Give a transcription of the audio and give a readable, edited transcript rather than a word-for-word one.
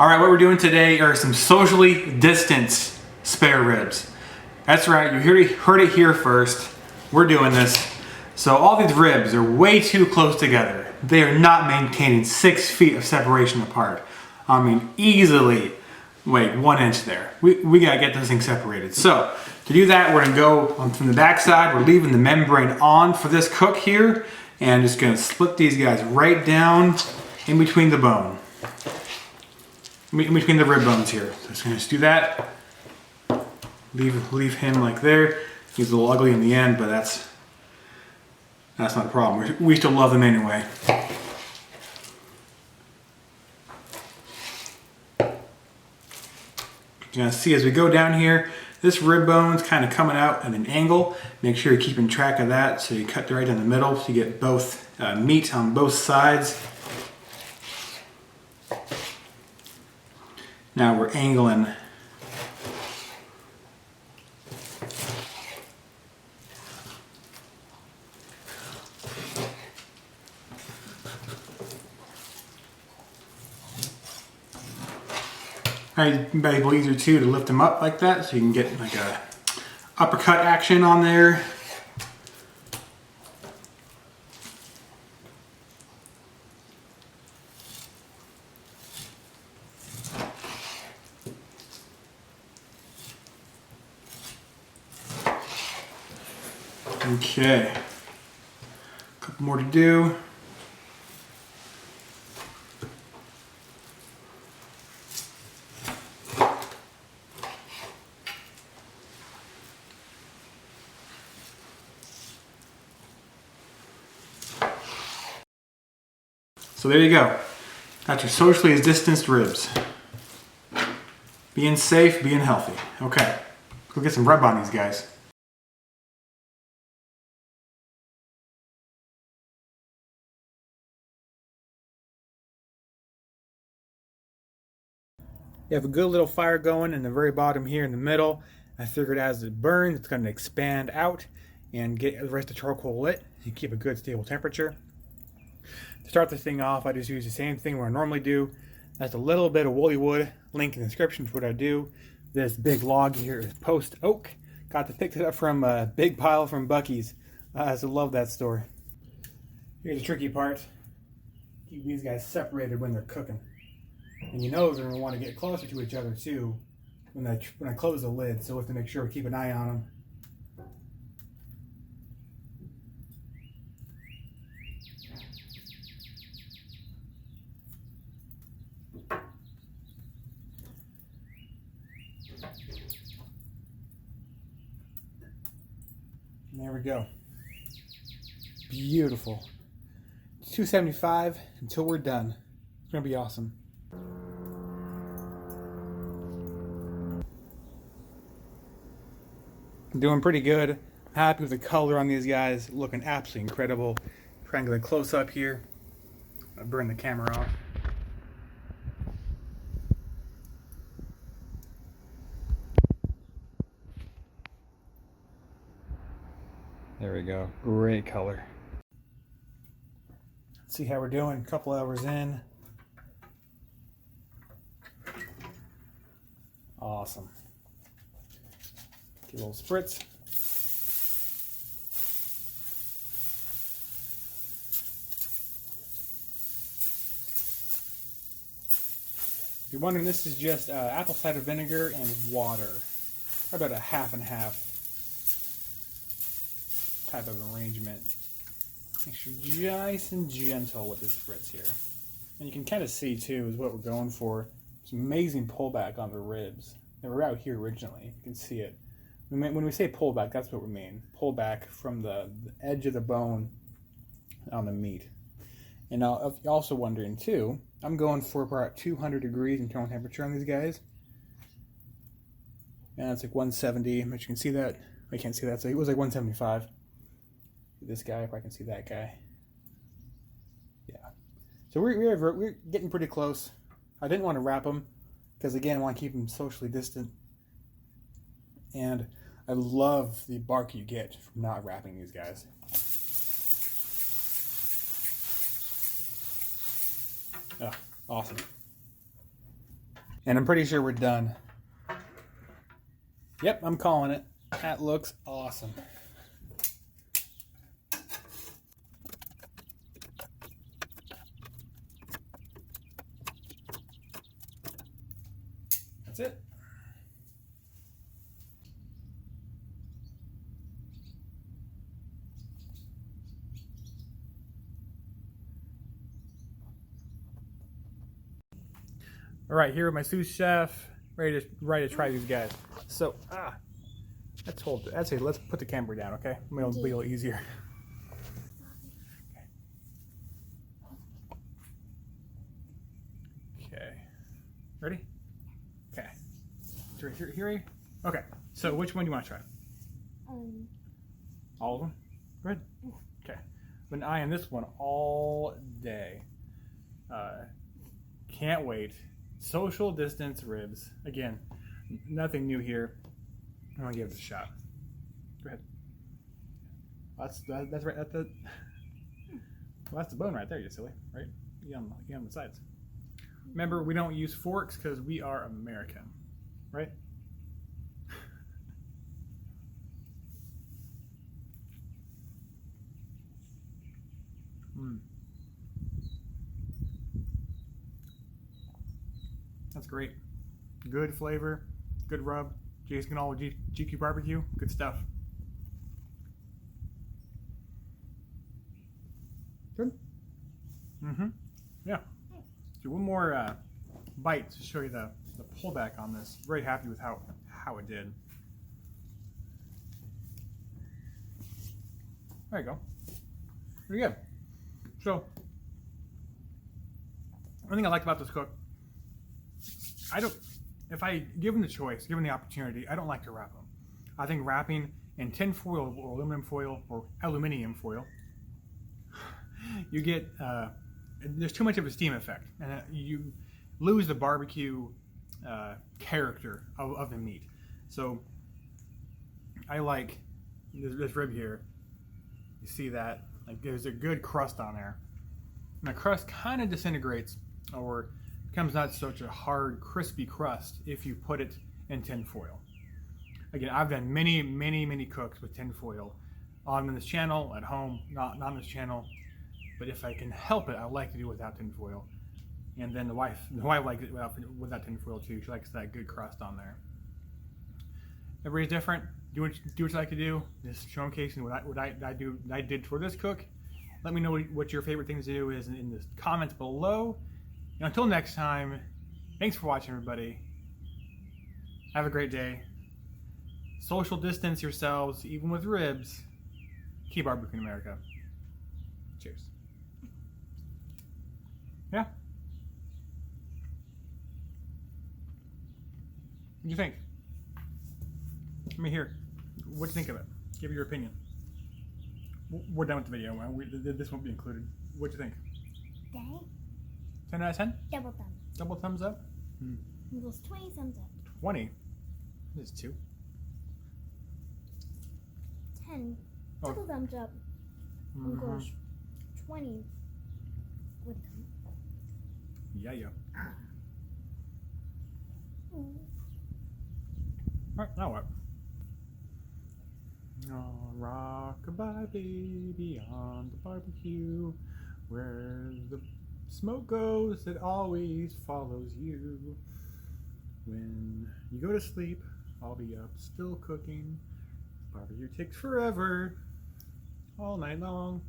All right, what we're doing today are some socially distanced spare ribs. That's right, you heard it here first. We're doing this. So all these ribs are way too close together. They are not maintaining 6 feet of separation apart. I mean, easily, wait, 1 inch there. We gotta get this thing separated. So to do that, we're gonna go from the back side. We're leaving the membrane on for this cook here, and just gonna split these guys right down in between the bone. In between the rib bones here. So just gonna do that. Leave him like there. He's a little ugly in the end, but that's not a problem. We still love them anyway. You're gonna see as we go down here, this rib bone's kind of coming out at an angle. Make sure you're keeping track of that, so you cut right down the middle so you get both meat on both sides. Now we're angling. Valuable easier too to lift them up like that, so you can get like a uppercut action on there. Okay, a couple more to do. So there you go. Got your socially distanced ribs. Being safe, being healthy. Okay, go get some rub on these guys. You have a good little fire going in the very bottom here in the middle. I figured as it burns, it's going to expand out and get the rest of the charcoal lit. You keep a good stable temperature. To start this thing off, I just use the same thing where I normally do. That's a little bit of woolly wood. Link in the description for what I do. This big log here is post oak. Got to pick it up from a big pile from Buc-ee's. I love that store. Here's the tricky part. Keep these guys separated when they're cooking. And you know they're going to want to get closer to each other too when I close the lid, so we have to make sure we keep an eye on them. And there we go. Beautiful. 275 until we're done. It's going to be awesome. I'm doing pretty good. Happy with the color on these guys. Looking absolutely incredible. Trying to get a close up here. I'll burn the camera off. There we go. Great color. Let's see how we're doing. A couple hours in. Awesome. Get a little spritz. If you're wondering, this is just apple cider vinegar and water. About a half and half type of arrangement. Make sure you're nice and gentle with this spritz here. And you can kind of see too is what we're going for. It's amazing pullback on the ribs. They were out here originally. You can see it. When we say pullback, that's what we mean. Pullback from the edge of the bone on the meat. And now, if you're also wondering too, I'm going for about 200 degrees internal temperature on these guys. And it's like 170, but you can see that. I can't see that, so it was like 175. This guy, if I can see that guy. Yeah. So we're getting pretty close. I didn't want to wrap them, because again, I want to keep them socially distant. And I love the bark you get from not wrapping these guys. Oh, awesome. And I'm pretty sure we're done. Yep, I'm calling it. That looks awesome. That's it. All right, here with my sous chef, ready to try these guys. So, let's hold it. Let's put the camera down, okay? It'll be a little easier. Okay, ready? Okay, here. Okay, so which one do you want to try? All of them. Good. Okay, been eyeing this one all day. Can't wait. Social distance ribs. Again, nothing new here. I'm gonna give this a shot. Go ahead. That's right. That's the bone right there, you silly. Right? You on the sides. Remember, we don't use forks because we are American, right? That's great. Good flavor, good rub. Jason all with GQ barbecue, good stuff. Good. Yeah. Do one more bite to show you the pullback on this. Very happy with how it did. There you go. Pretty good. So, one thing I like about this cook, if I given the choice, given the opportunity, I don't like to wrap them. I think wrapping in tin foil or aluminum foil, you get there's too much of a steam effect, and you lose the barbecue character of the meat. So I like this rib here. You see that? Like there's a good crust on there, and the crust kind of disintegrates or becomes not such a hard, crispy crust if you put it in tin foil. Again, I've done many cooks with tin foil on this channel, at home, not on this channel. But if I can help it, I like to do it without tin foil. And then the wife likes it without tin foil too. She likes that good crust on there. Everybody's different. Do what you like to do. Just showcasing what I did for this cook. Let me know what your favorite things to do is in the comments below. And until next time, thanks for watching, everybody. Have a great day. Social distance yourselves, even with ribs. Keep barbecuing America. Cheers. Yeah. What do you think? Let me hear. What do you think of it? Give me your opinion. We're done with the video. This won't be included. What do you think? 10 out of 10? Double thumbs. Double thumbs up? It goes 20 thumbs up. 20? This is 2. 10. Double thumbs up. It goes 20 with them. Yeah. Alright, now what? Oh, rock-a-bye, baby, on the barbecue, where the smoke goes, it always follows you. When you go to sleep, I'll be up still cooking. Barbecue takes forever, all night long.